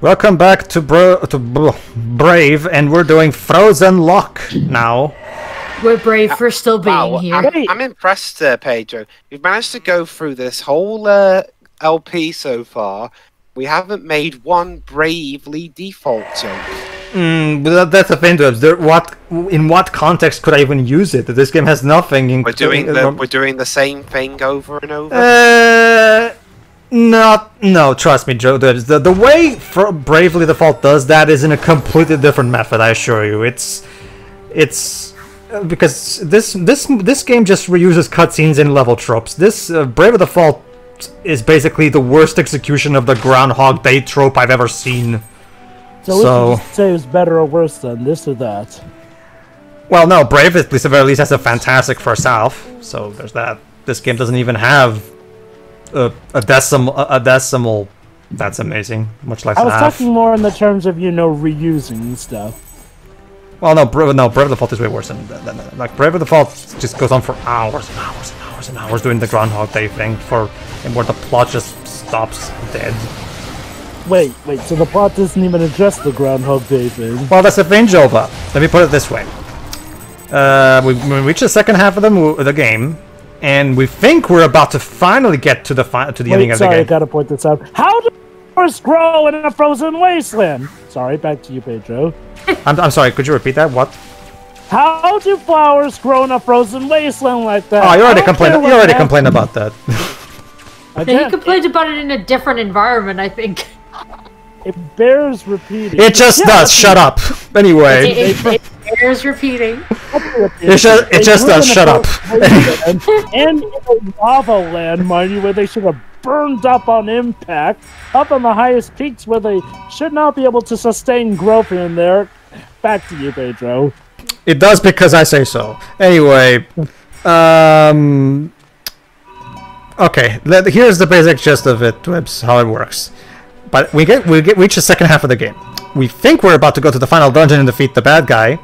Welcome back to Brave, and we're doing Frozen Loch now. We're brave for still being here. I'm impressed, Pedro. We've managed to go through this whole LP so far. We haven't made one bravely default joke. That's the thing, in what context could I even use it? This game has nothing. We're doing the same thing over and over. No, trust me, Joe. The way Bravely Default does that is in a completely different method. I assure you. It's because this game just reuses cutscenes and level tropes. This Bravely Default is basically the worst execution of the Groundhog Day trope I've ever seen. So would you say it's better or worse than this or that? Well, no, Brave at least has a fantastic first half. So there's that. This game doesn't even have a decimal. That's amazing. Much less. I was talking more in the terms of reusing stuff. Well, no, Brave Default is way worse than that. Like Brave Default just goes on for hours and hours and hours and hours doing the Groundhog Day thing and where the plot just stops dead. Wait, so the plot doesn't even address the Groundhog Day thing. Well, that's the thing, Jova. Let me put it this way. We reached the second half of the game, and we think we're about to finally get to the ending of the game. I gotta point this out. How do flowers grow in a frozen wasteland? Sorry, back to you, Pedro. I'm sorry, could you repeat that? What? How do flowers grow in a frozen wasteland like that? Oh, you already complained about that. You complained about it in a different environment, I think. It bears repeating. It just does. Shut up. Anyway. It bears repeating. It just does. Shut up. And in a lava land, mind you, where they should have burned up on impact, up on the highest peaks where they should not be able to sustain growth in there. Back to you, Pedro. It does because I say so. Anyway, okay. Here's the basic gist of it, Twibs, how it works. But we reach the second half of the game. We think we're about to go to the final dungeon and defeat the bad guy.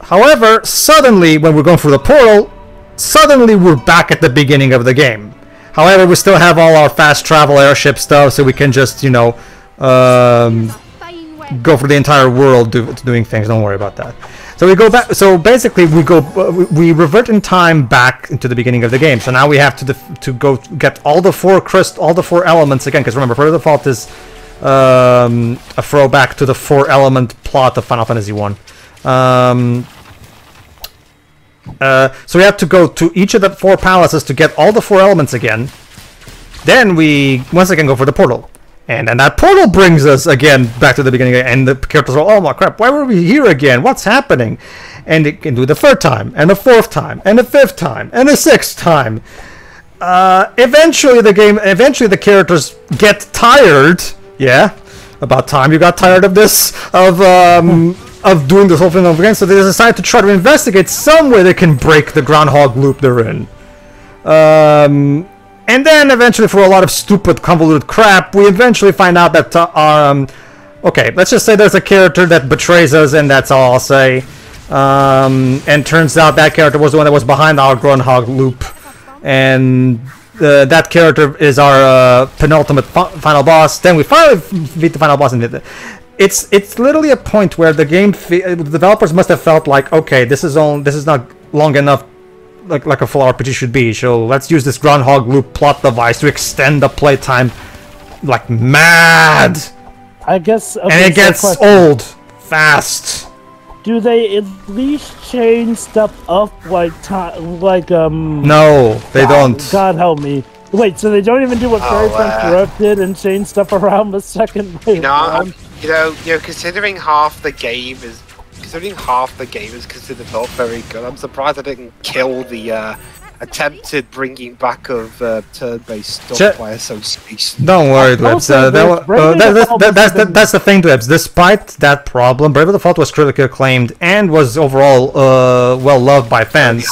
However, suddenly, when we're going through the portal, suddenly we're back at the beginning of the game. However, we still have all our fast travel airship stuff, so we can just, go for the entire world doing things. Don't worry about that. So we go back. So basically, we revert in time back into the beginning of the game. So now we have to go get all the four elements again. Because remember, Pedro Default is a throwback to the 4-element plot of Final Fantasy 1. So we have to go to each of the 4 palaces to get all the 4 elements again. Then we once again go for the portal. And then that portal brings us again back to the beginning, and the characters are, oh my crap, why were we here again? What's happening? And it can do the 3rd time, and the 4th time, and the 5th time, and the 6th time. Eventually the characters get tired. Yeah, about time you got tired of this, of doing this whole thing over again. So they decide to try to investigate some way they can break the groundhog loop they're in. And then eventually, for a lot of stupid, convoluted crap, we eventually find out that okay, let's just say there's a character that betrays us, and that's all I'll say. And turns out that character was the one that was behind our groundhog loop, and that character is our penultimate final boss. Then we finally beat the final boss, and it's literally a point where the developers must have felt like, okay, this is not long enough. Like a full RPG should be, so let's use this groundhog loop plot device to extend the playtime like mad. I guess. Okay, and it gets old fast. Do they at least change stuff up like No, they don't. God help me. Wait, so they don't even do what Fairy Corrupt did and change stuff around the second way? Considering half the game is. Considering half the game is considered not very good, I'm surprised I didn't kill the attempted bringing back of turn-based stuff by association. Don't worry, Dwebs. That's the thing, Dwebs. Despite that problem, Brave Default was critically acclaimed and was overall well loved by fans.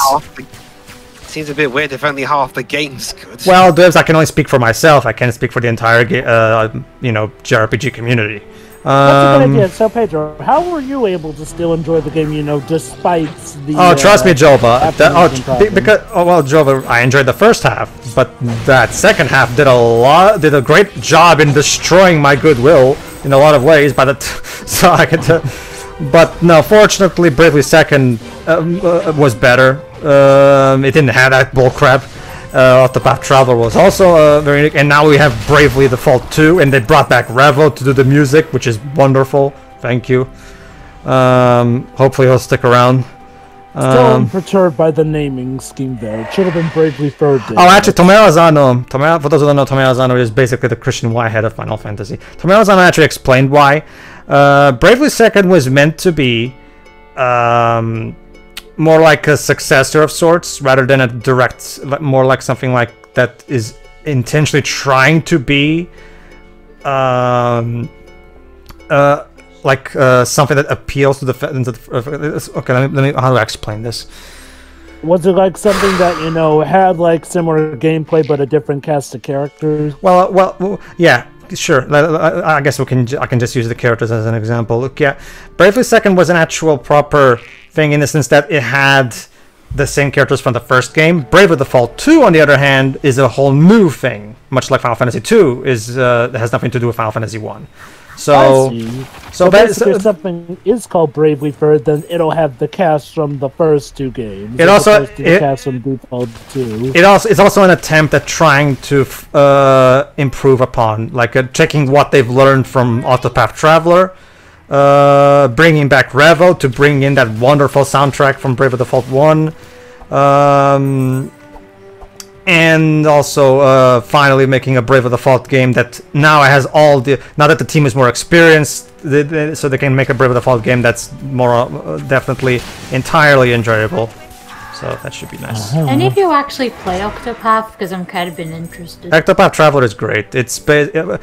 Seems a bit weird if only half the game's good. Well, Dwebs, I can only speak for myself. I can't speak for the entire JRPG community. That's a good idea. So, Pedro, how were you able to still enjoy the game, despite the... Oh, trust me, Jova. Jova, I enjoyed the first half, but that second half did a great job in destroying my goodwill in a lot of ways. So I could, but no, fortunately, Bravely Second was better. It didn't have that bullcrap. Octopath Traveler was also very unique, and now we have Bravely Default 2, and they brought back Revo to do the music, which is wonderful. Thank you. Hopefully he'll stick around. Still perturbed by the naming scheme there. It should have been Bravely Third. Oh, actually, Tomoe Azano, for those who don't know, Tomoe Azano is basically the Christian Whitehead of Final Fantasy. Tomoe Azano actually explained why. Bravely Second was meant to be more like a successor of sorts, rather than a direct, more like something like that is intentionally trying to be something that appeals to the okay, let me how do I explain this? Was it like something that, you know, had like similar gameplay but a different cast of characters? Well, yeah, sure. I guess I can just use the characters as an example. Look, yeah, Bravely Second was an actual proper thing in the sense that it had the same characters from the first game. Bravely Default 2, on the other hand, is a whole new thing, much like Final Fantasy 2 has nothing to do with Final Fantasy 1. So basically, if something is called Bravely Third, then it'll have the cast from the first two games. It also the cast from Default 2. It's also an attempt at trying to improve upon, like checking what they've learned from Octopath Traveler, bringing back Revo to bring in that wonderful soundtrack from Bravely Default 1. And also finally making a Bravely Default game that now has now that the team is more experienced, so they can make a Bravely Default game that's more definitely entirely enjoyable. So that should be nice. Any of you actually play Octopath? Because I'm kind of been interested. Octopath Traveler is great. It's Octopath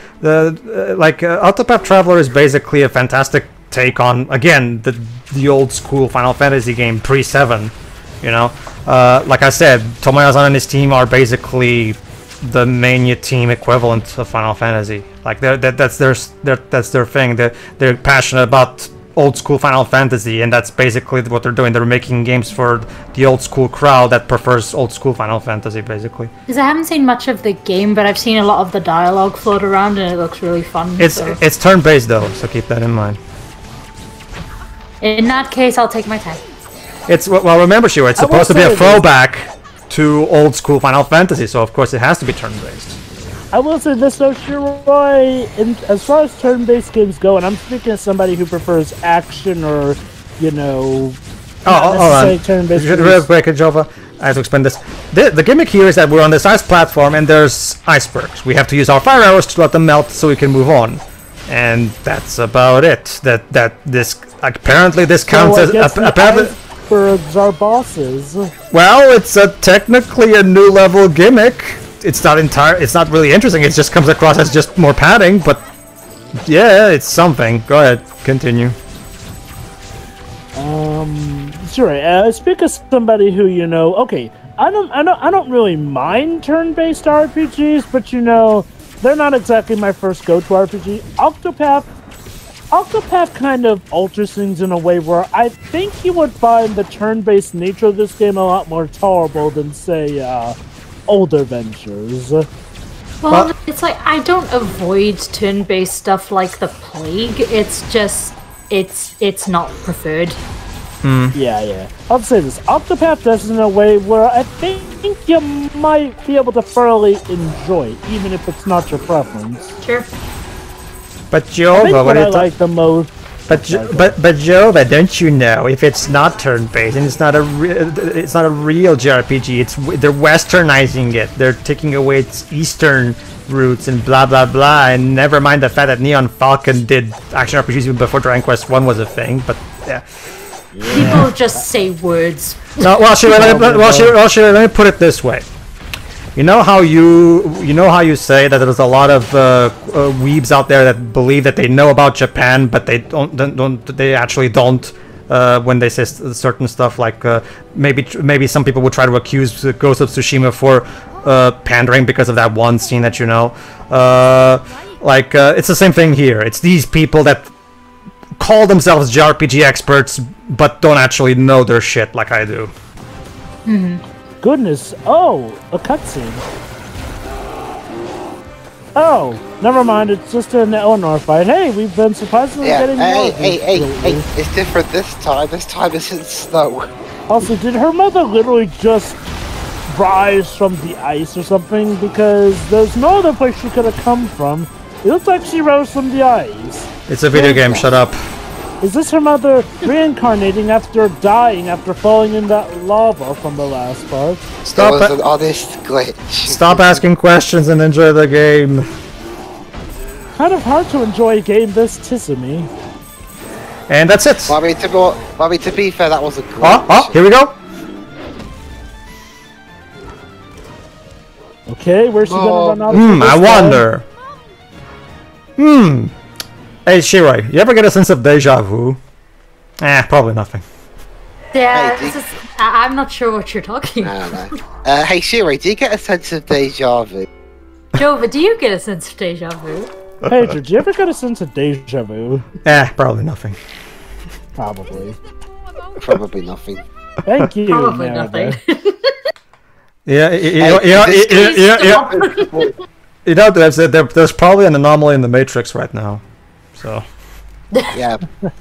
Traveler is basically a fantastic take on, again, the old school Final Fantasy game pre-7. You know, like I said, Tomoe Azano and his team are basically the Mania team equivalent of Final Fantasy. Like that's their thing. They're passionate about old school Final Fantasy, and that's basically what they're doing. They're making games for the old school crowd that prefers old school Final Fantasy, basically. Because I haven't seen much of the game, but I've seen a lot of the dialogue float around, and it looks really fun. It's turn-based though, so keep that in mind. In that case, I'll take my time. Well, remember, Shiva, it's supposed to be a throwback to old school Final Fantasy, so of course it has to be turn-based. I will say this though, Shiroi, as far as turn-based games go, and I'm speaking as somebody who prefers action or, you know, turn-based games. Real quick, Jova, I have to explain this. The gimmick here is that we're on this ice platform and there's icebergs. We have to use our fire arrows to let them melt so we can move on. And that's about it. Apparently this counts as apparently. Icebergs are bosses. Well, it's technically a new level gimmick. It's not really interesting. It just comes across as just more padding, but yeah, it's something. Go ahead, continue. Sure. Speak as somebody who, you know, okay, I don't really mind turn-based RPGs, but you know, they're not exactly my first go-to RPG. Octopath kind of alters things in a way where I think you would find the turn-based nature of this game a lot more tolerable than, say, older ventures. Well, it's like, I don't avoid turn-based stuff like the plague, it's just, it's not preferred. Yeah. I'll say this, Octopath does it in a way where I think you might be able to thoroughly enjoy it, even if it's not your preference. Sure. But Jova, what I like the most. But Jova, don't you know, if it's not turn-based and it's not a real JRPG, they're westernizing it. They're taking away its eastern roots and blah blah blah. And never mind the fact that Neon Falcon did action RPGs even before Dragon Quest 1 was a thing. But yeah. People just say words. No, let me put it this way. You know how you say that there's a lot of weebs out there that believe that they know about Japan, but they they actually don't when they say certain stuff, like maybe some people would try to accuse Ghost of Tsushima for pandering because of that one scene that you know. It's the same thing here. It's these people that call themselves JRPG experts but don't actually know their shit like I do. Goodness! Oh, a cutscene. Oh, never mind. It's just an Eleanor fight. Hey, we've been surprisingly getting more. Hey! It's different this time. This time it's in snow. Also, did her mother literally just rise from the ice or something? Because there's no other place she could have come from. It looks like she rose from the ice. It's a video game, shut up. Is this her mother reincarnating after dying after falling in that lava from the last part? Stop it! An honest glitch. Stop asking questions and enjoy the game. Kind of hard to enjoy a game this tissimy. And that's it. Well, I mean, to be fair, that was a glitch. Oh, here we go. Okay, where's she gonna run out of I wonder. Hey, Shirai, you ever get a sense of deja vu? Probably nothing. Yeah, Hey, I'm not sure what you're talking about. I don't know. Hey, Shirai, do you get a sense of deja vu? Jova, do you get a sense of deja vu? Pedro, do you ever get a sense of deja vu? Probably nothing. Probably. Probably nothing. Thank you. Probably Merida. nothing. There's probably an anomaly in the Matrix right now. So. Yeah. So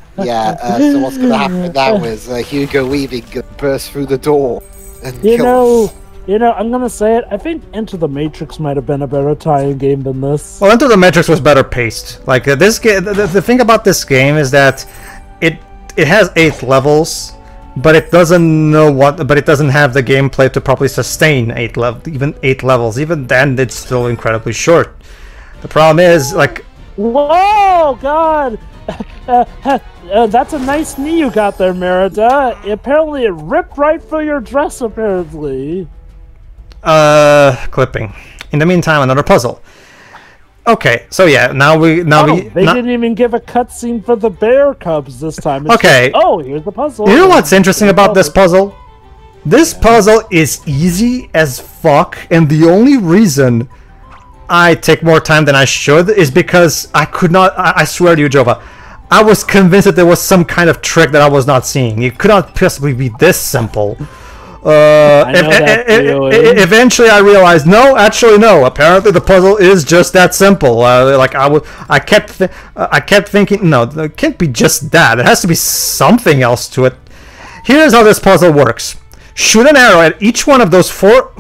what's gonna happen now is Hugo Weaving burst through the door and kill us. I'm gonna say it. I think Into the Matrix might have been a better tie-in game than this. Well, Into the Matrix was better paced. Like this game, the thing about this game is that it has 8 levels, but it doesn't know what. But it doesn't have the gameplay to properly sustain 8 levels. Even then, it's still incredibly short. The problem is like. Whoa, God! That's a nice knee you got there, Merida. Apparently, it ripped right through your dress. Apparently. Clipping. In the meantime, another puzzle. Okay, so yeah, they didn't even give a cutscene for the bear cubs this time. It's okay. Just, here's the puzzle. You know what's interesting about this puzzle? This puzzle is easy as fuck, and the only reason I take more time than I should is because I could not. I swear to you, Jova, I was convinced that there was some kind of trick that I was not seeing. It could not possibly be this simple. Eventually, I realized no. Apparently, the puzzle is just that simple. I kept thinking, no, it can't be just that. It has to be something else to it. Here's how this puzzle works: shoot an arrow at each one of those four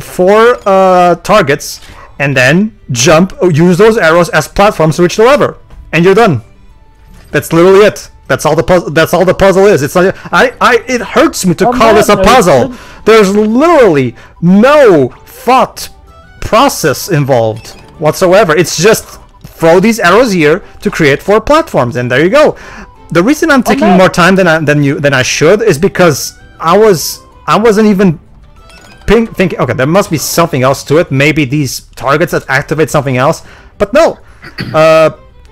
targets, and then jump. Use those arrows as platforms to reach the lever, and you're done. That's literally it. That's all the puzzle. That's all the puzzle is. It's like it hurts me to call this a puzzle. There's literally no thought process involved whatsoever. It's just throw these arrows here to create 4 platforms, and there you go. The reason I'm taking more time than I should is because I wasn't even thinking. Okay, there must be something else to it. Maybe these targets that activate something else. But no.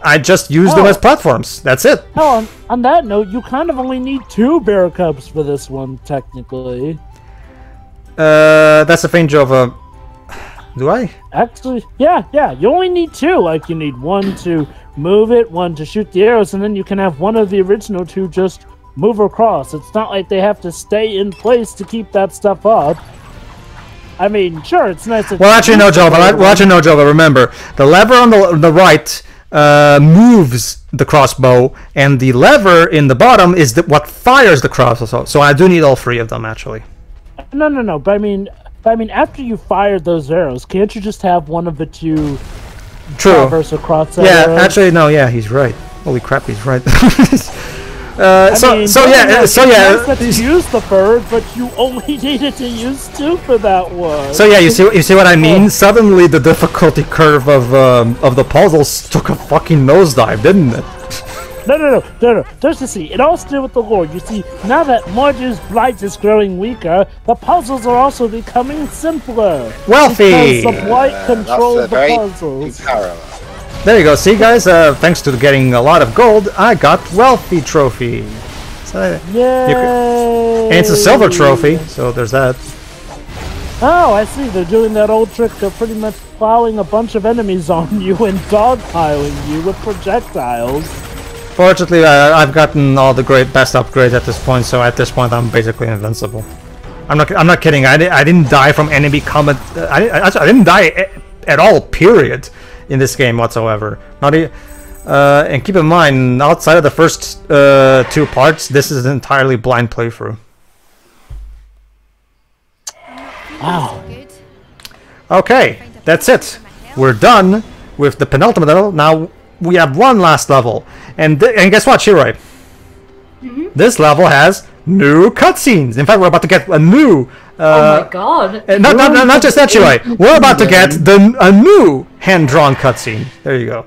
I just used them as platforms. That's it. Oh, on that note, you kind of only need 2 bear cubs for this one, technically. That's the thing, Jova. Do I? Actually, yeah. You only need 2. Like, you need 1 to move it, 1 to shoot the arrows, and then you can have one of the original 2 just move across. It's not like they have to stay in place to keep that stuff up. I mean, sure, it's nice. Well, actually, no, Jova. Remember, the lever on the right moves the crossbow, and the lever in the bottom is what fires the crossbow. So I do need all 3 of them, actually. No. But I mean, after you fired those arrows, can't you just have one of the 2 traverse across that arrow? Actually, no. Yeah, he's right. Holy crap, he's right. Nice that you used the bird, but you only needed to use 2 for that one. So yeah, you see what I mean? Suddenly the difficulty curve of the puzzles took a fucking nosedive, didn't it? No. Just to see, it all has to do with the lore. You see, now that Marge's blight is growing weaker, the puzzles are also becoming simpler. Wealthy! Because the blight controls the puzzles. There you go. See, guys, thanks to getting a lot of gold, I got Wealthy Trophy. So, yay! And it's a silver trophy, so there's that. Oh, I see. They're doing that old trick of pretty much plowing a bunch of enemies on you and dogpiling you with projectiles. Fortunately, I've gotten all the best upgrades at this point, so at this point I'm basically invincible. I'm not kidding. I didn't die from enemy combat. I didn't die at all. Period. in this game whatsoever. And keep in mind, outside of the first 2 parts, this is an entirely blind playthrough. Wow. Okay, that's it. We're done with the penultimate level. Now we have one last level, and guess what, Shiroi? This level has new cutscenes. In fact, we're about to get a new. Oh my god! Not just that, Shiroi. We're about to get a new hand-drawn cutscene. There you go.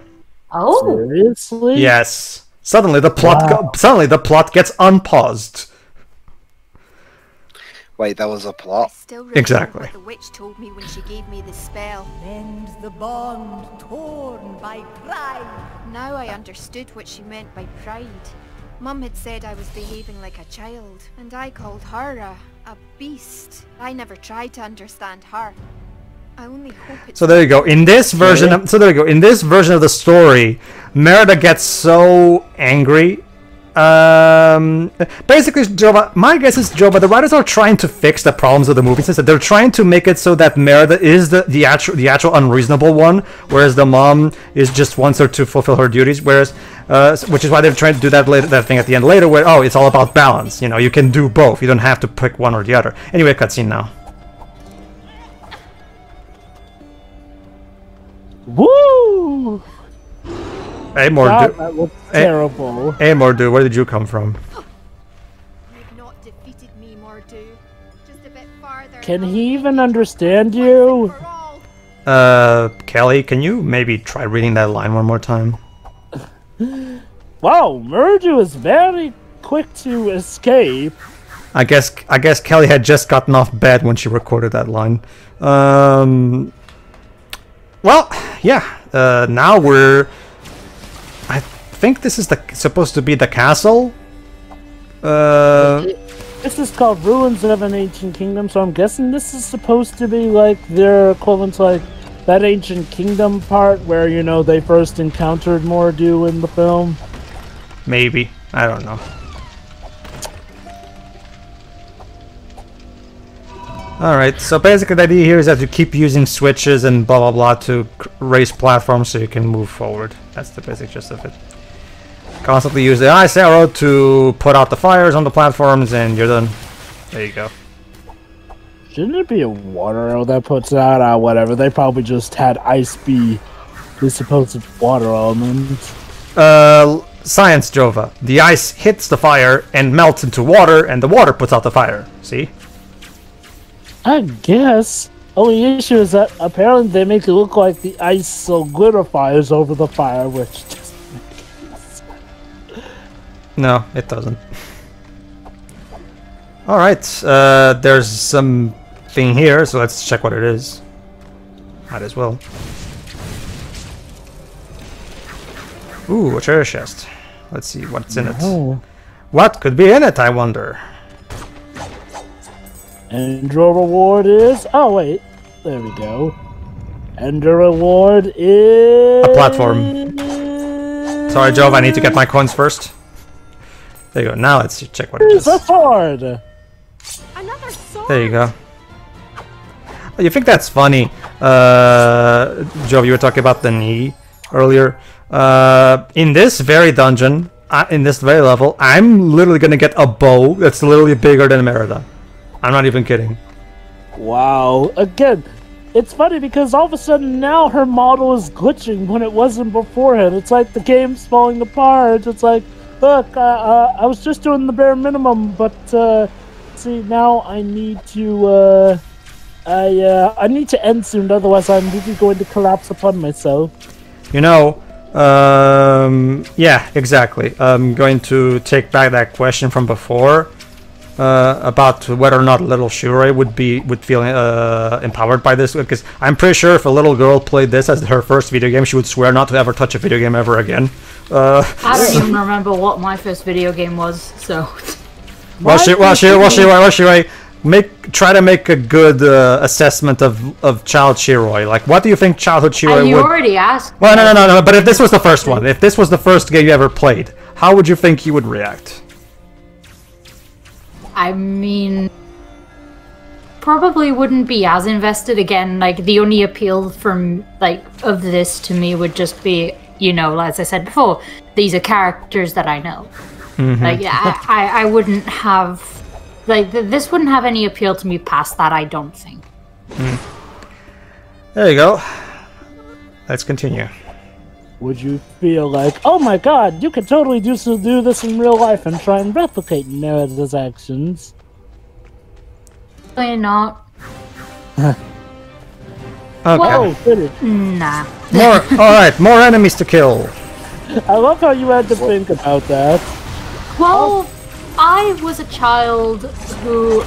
Oh, Seriously? Yes. Suddenly the plot gets unpaused. Wait, that was a plot? Still remember Exactly. what the witch told me when she gave me the spell. Mend the bond torn by pride. Now I understood what she meant by pride. Mum had said I was behaving like a child, and I called her a beast. I never tried to understand her. I only hope it's... So there you go. In this version of the story, Merida gets so angry. Basically, Jova, my guess is, Jova, the writers are trying to fix the problems of the movie, since they're trying to make it so that Merida is the actual unreasonable one, whereas the mom is just wants her to fulfill her duties. Whereas, which is why they're trying to do that thing at the end later, where it's all about balance. You know, you can do both. You don't have to pick one or the other. Anyway, cutscene now. Woo! Hey, Mordu. That looks terrible. Hey, Mordu, where did you come from? You've not defeated me, Mordu. Just a bit farther. Can he even understand you? Kelly, can you maybe try reading that line one more time? Wow, Murdu is very quick to escape. I guess Kelly had just gotten off bed when she recorded that line. Well, yeah. Now I think this is supposed to be the castle. This is called Ruins of an Ancient Kingdom, so I'm guessing this is supposed to be like their equivalent to like that Ancient Kingdom part where, you know, they first encountered Mordu in the film. Maybe. I don't know. Alright, so basically the idea here is that you keep using switches and blah blah blah to raise platforms so you can move forward. That's the basic gist of it. Constantly use the ice arrow to put out the fires on the platforms and you're done. There you go. Shouldn't it be a water arrow that puts out? Whatever. They probably just had ice be the supposed water element. Science, Jova. The ice hits the fire and melts into water, and the water puts out the fire. See? I guess. Only issue is that apparently they make it look like the ice so glitter-fires over the fire, which just makes sense. No, it doesn't. Alright, there's something here, so let's check what it is. Might as well. Ooh, a treasure chest. Let's see what's in it. Oh. What could be in it, I wonder? And your reward is... Oh, wait. There we go. And the reward is... A platform. Sorry, Jove, I need to get my coins first. There you go. Now let's check what it is. Here's a sword! Another sword. There you go. Oh, you think that's funny? Jove, you were talking about the knee earlier. In this very dungeon, in this very level, I'm literally gonna get a bow that's literally bigger than Merida. I'm not even kidding. Wow. Again, it's funny because all of a sudden now her model is glitching when it wasn't beforehand. It's like the game's falling apart. It's like, look, I was just doing the bare minimum, but see, now I need to I need to end soon, otherwise I'm really going to collapse upon myself. You know, yeah, exactly. I'm going to take back that question from before. About whether or not little Shiroi would feel empowered by this, because I'm pretty sure if a little girl played this as her first video game, she would swear not to ever touch a video game ever again. I don't even remember what my first video game was, so... Shiroi, try to make a good assessment of child Shiroi. Like, what do you think childhood Shiroi would... You already asked. Well, no, but if this was the first one, if this was the first game you ever played, how would you think you would react? I mean, probably wouldn't be as invested again. Like the only appeal from of this to me would just be, you know, as I said before, these are characters that I know. Like I wouldn't have this wouldn't have any appeal to me past that. I don't think. There you go. Let's continue. Would you feel like, oh my god, you could totally do this in real life and try and replicate Merida's actions? Probably not. Okay. Whoa, finish. Nah. Alright, more enemies to kill. I love how you had to think about that. Well, I was a child who,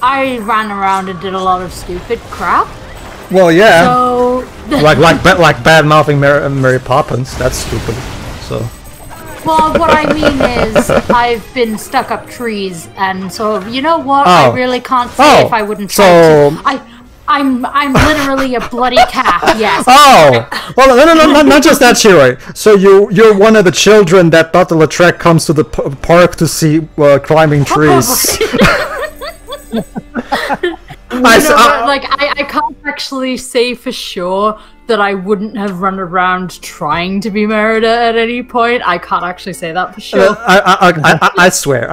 I ran around and did a lot of stupid crap. Well, yeah. So like bad mouthing Mary Poppins. That's stupid. So. Well, what I mean is, I've been stuck up trees, and so you know what? Oh. I really can't say if I wouldn't try to. I'm literally a bloody cat. Yes. Oh, well, no, not just that, Shiroi. So you're one of the children that Dr. Lautrec comes to the park to see climbing trees. I can't actually say for sure that I wouldn't have run around trying to be Merida at any point. I can't actually say that for sure. I swear.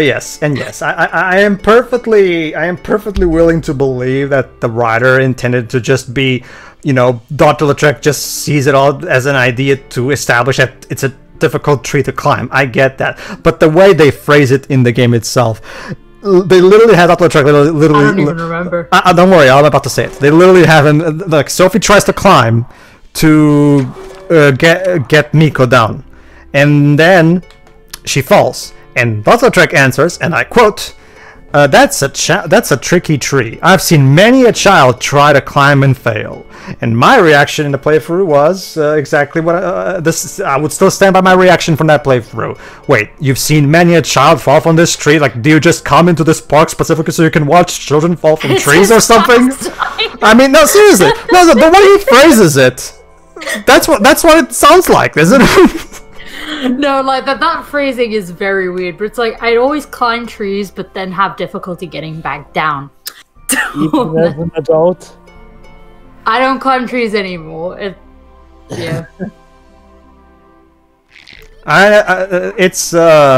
Yes. I am perfectly willing to believe that the writer intended to just be, you know, Dr. Lautrec just sees it all as an idea to establish that it's a difficult tree to climb. I get that, but the way they phrase it in the game itself. They literally have Dr. Lautrec literally. I don't even remember. Don't worry, I'm about to say it. They literally have him. Like Sophie tries to climb to get Miko down, and then she falls. And Dr. Lautrec answers, and I quote, "That's a tricky tree. I've seen many a child try to climb and fail." And my reaction in the playthrough was exactly what I would still stand by my reaction from that playthrough. Wait, you've seen many a child fall from this tree? Like, do you just come into this park specifically so you can watch children fall from trees or something? I mean, no, seriously, no, the way he phrases it, that's what it sounds like, isn't it? No, like that phrasing is very weird. But it's like I'd always climb trees, but then have difficulty getting back down. Even as an adult. I don't climb trees anymore. Yeah. Well, that's the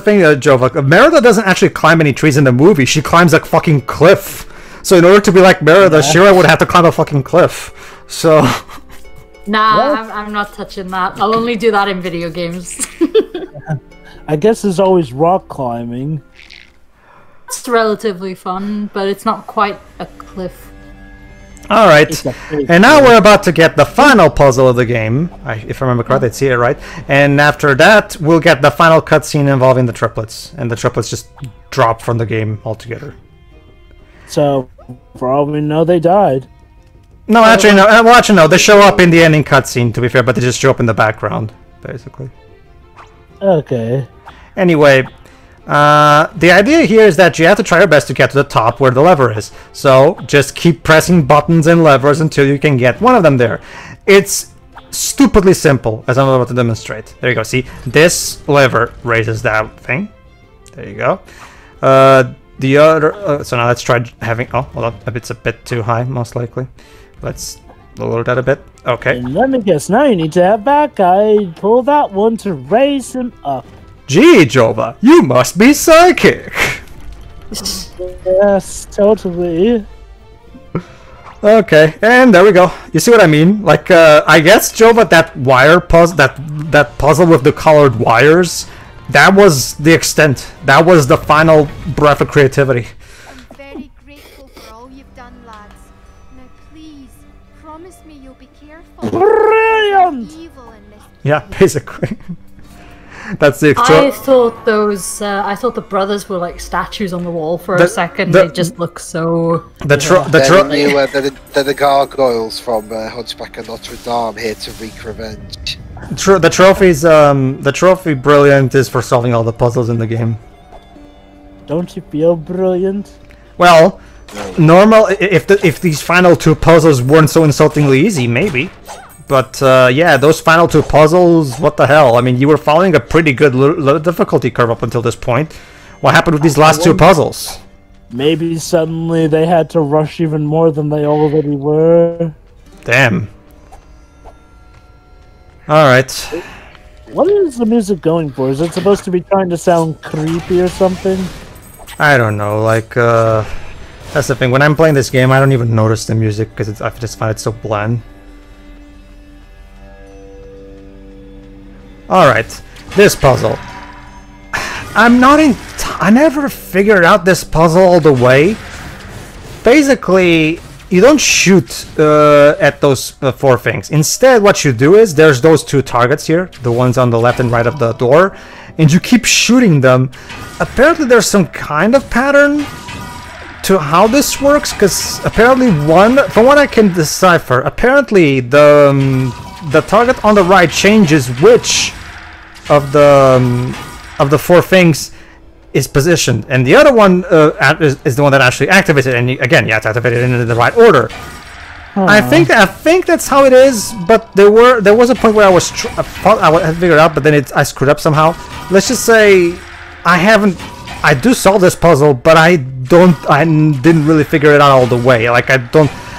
thing, Jova. Merida doesn't actually climb any trees in the movie. She climbs a fucking cliff. So in order to be like Merida, Shira would have to climb a fucking cliff. So. Nah, I'm not touching that. I'll only do that in video games. I guess there's always rock climbing. It's relatively fun, but it's not quite a cliff. Alright, and now we're about to get the final puzzle of the game. If I remember correctly, it's here, right? And after that, we'll get the final cutscene involving the triplets. And the triplets just drop from the game altogether. So, for all we know, they died. No, actually, no. Well, actually, no. They show up in the ending cutscene, to be fair, but they just show up in the background, basically. Okay. Anyway, the idea here is that you have to try your best to get to the top where the lever is. So, just keep pressing buttons and levers until you can get one of them there. It's stupidly simple, as I'm about to demonstrate. There you go. See, this lever raises that thing. There you go. The other... so now let's try having... Oh, hold on. It's a bit too high, most likely. Let's lower that a bit. Okay. And let me guess, now you need to have that guy pull that one to raise him up. Gee, Jova, you must be psychic! Yes, totally. Okay, and there we go. You see what I mean? Like, I guess, Jova, that wire puzzle, that puzzle with the colored wires, that was the extent. That was the final breath of creativity. I'm very grateful for all you've done, lads. Now please, promise me you'll be careful. Brilliant! Evil in this. Yeah, basically. That's the I thought the brothers were like statues on the wall for a second. They just look so... They're the gargoyles from Hunchback of Notre Dame here to wreak revenge. The trophy brilliant is for solving all the puzzles in the game. Don't you feel brilliant? Well, normal. If these final two puzzles weren't so insultingly easy, maybe. But yeah, those final 2 puzzles, what the hell? I mean, you were following a pretty good difficulty curve up until this point. What happened with these last 2 puzzles? Maybe suddenly they had to rush even more than they already were. Damn. Alright. What is the music going for? Is it supposed to be trying to sound creepy or something? I don't know, like, that's the thing. When I'm playing this game, I don't even notice the music because I just find it so bland. Alright, this puzzle. I never figured out this puzzle all the way. Basically, you don't shoot at those 4 things. Instead, what you do is, there's those 2 targets here, the ones on the left and right of the door, and you keep shooting them. Apparently there's some kind of pattern to how this works, because apparently from what I can decipher, apparently the target on the right changes which of the 4 things is positioned, and the other one is the one that actually activates it. And again, you have to activate it in the right order. I think that's how it is. But there was a point where I thought I had figured out, but then I screwed up somehow. Let's just say I do solve this puzzle, but I didn't really figure it out all the way. Like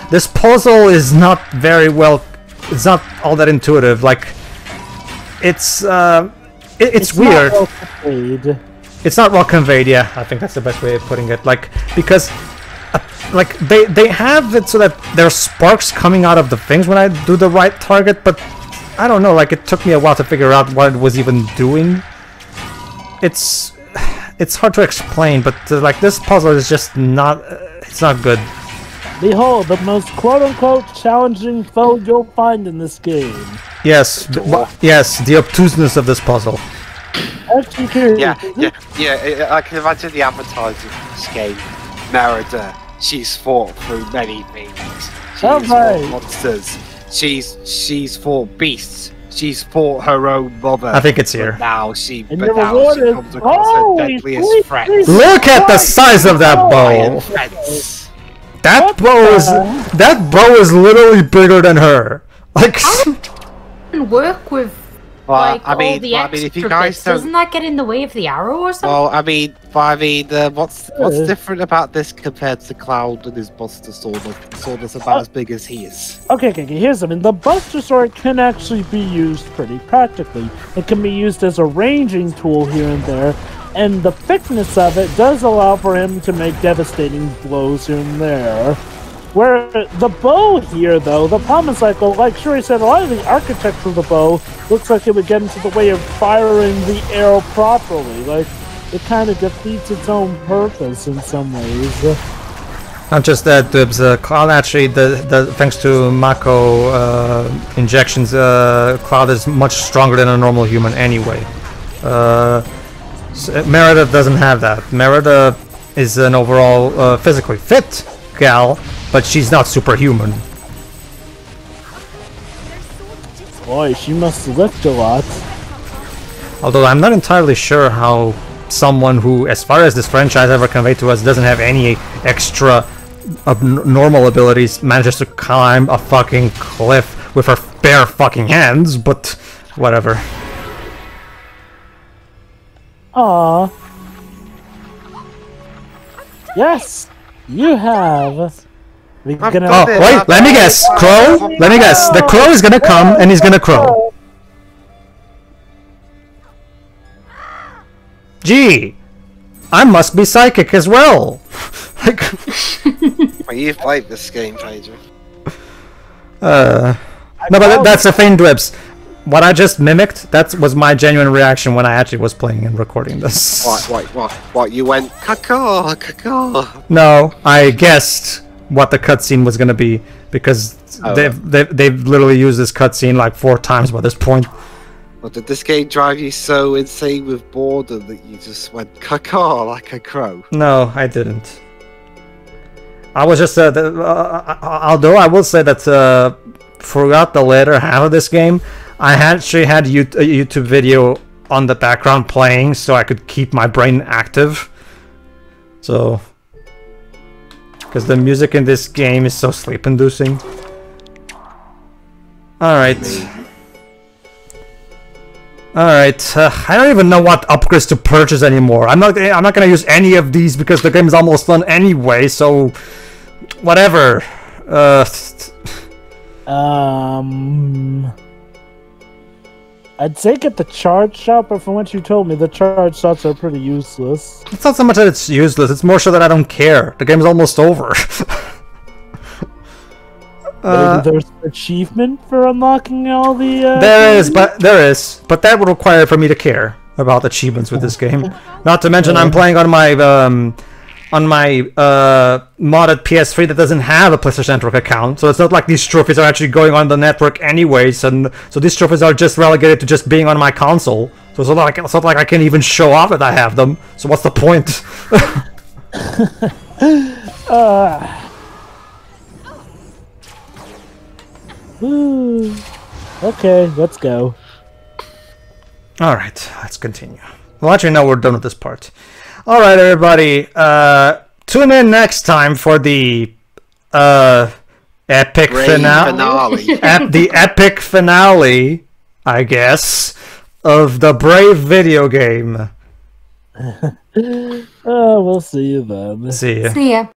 this puzzle is not very well. It's not all that intuitive. Like it's weird. Not well. It's not well conveyed, yeah. I think that's the best way of putting it. Like, because, like, they have it so that there's sparks coming out of the things when I do the right target, but I don't know, like, it took me a while to figure out what it was even doing. It's hard to explain, but, like, this puzzle is just not, it's not good. Behold, the most quote-unquote challenging foe you'll find in this game. Yes, yes, the obtuseness of this puzzle. Yeah, I can imagine the advertising for this game. Merida, she's fought through many things. She's fought monsters. She's fought beasts. She's fought her own mother. I think it's here. But now she comes is across her deadliest threat. Look at the size of that bow! That bow is literally bigger than her. Like, work with like all the extra if you guys bits. Doesn't that get in the way of the arrow or something? Well, what's different about this compared to Cloud and his Buster Sword? Sword is about as big as he is. Okay, here's something. The Buster Sword can actually be used pretty practically. It can be used as a ranging tool here and there, and the thickness of it does allow for him to make devastating blows here and there. Where the bow here, though, the problem is, like Shuri said, a lot of the architecture of the bow looks like it would get into the way of firing the arrow properly. Like, it kind of defeats its own purpose in some ways. Not just that, Dibs. Cloud actually, thanks to Mako injections, Cloud is much stronger than a normal human anyway. Merida doesn't have that. Merida is an overall physically fit gal, but she's not superhuman. Boy, she must lift a lot. Although I'm not entirely sure how someone who, as far as this franchise ever conveyed to us, doesn't have any extra normal abilities, manages to climb a fucking cliff with her bare fucking hands, but whatever. Aww. Yes, you have. Oh, wait, let me guess. Crow? Let me guess. The crow is gonna come and he's gonna crow. Gee, I must be psychic as well. Like, well, you've played this game, Pedro. No, but that's a feint, Dwibs. What I just mimicked, that was my genuine reaction when I actually was playing and recording this. What? You went, caw, caw. No, I guessed what the cutscene was gonna be, because they've literally used this cutscene like 4 times by this point. Well, did this game drive you so insane with boredom that you just went caw like a crow? No, I didn't. I was just although I will say that throughout the later half of this game, I actually had a YouTube video on the background playing so I could keep my brain active. So, because the music in this game is so sleep-inducing. Alright. Alright, I don't even know what upgrades to purchase anymore. I'm not gonna use any of these because the game is almost done anyway, so whatever. I'd say get the charge shot, but from what you told me, the charge shots are pretty useless. It's not so much that it's useless, it's more so that I don't care. The game's almost over. Maybe there's an achievement for unlocking all the... There is, but that would require for me to care about achievements with this game. Not to mention I'm playing on my modded PS3 that doesn't have a PlayStation Network account, so it's not like these trophies are actually going on the network anyways, and so these trophies are just relegated to just being on my console. So it's not like I can even show off that I have them. So what's the point? Okay, let's go. Alright, let's continue. Well, actually, no, we're done with this part. Alright, everybody. Tune in next time for the epic finale. The epic finale, I guess, of the Brave video game. We'll see you then. See ya. See ya.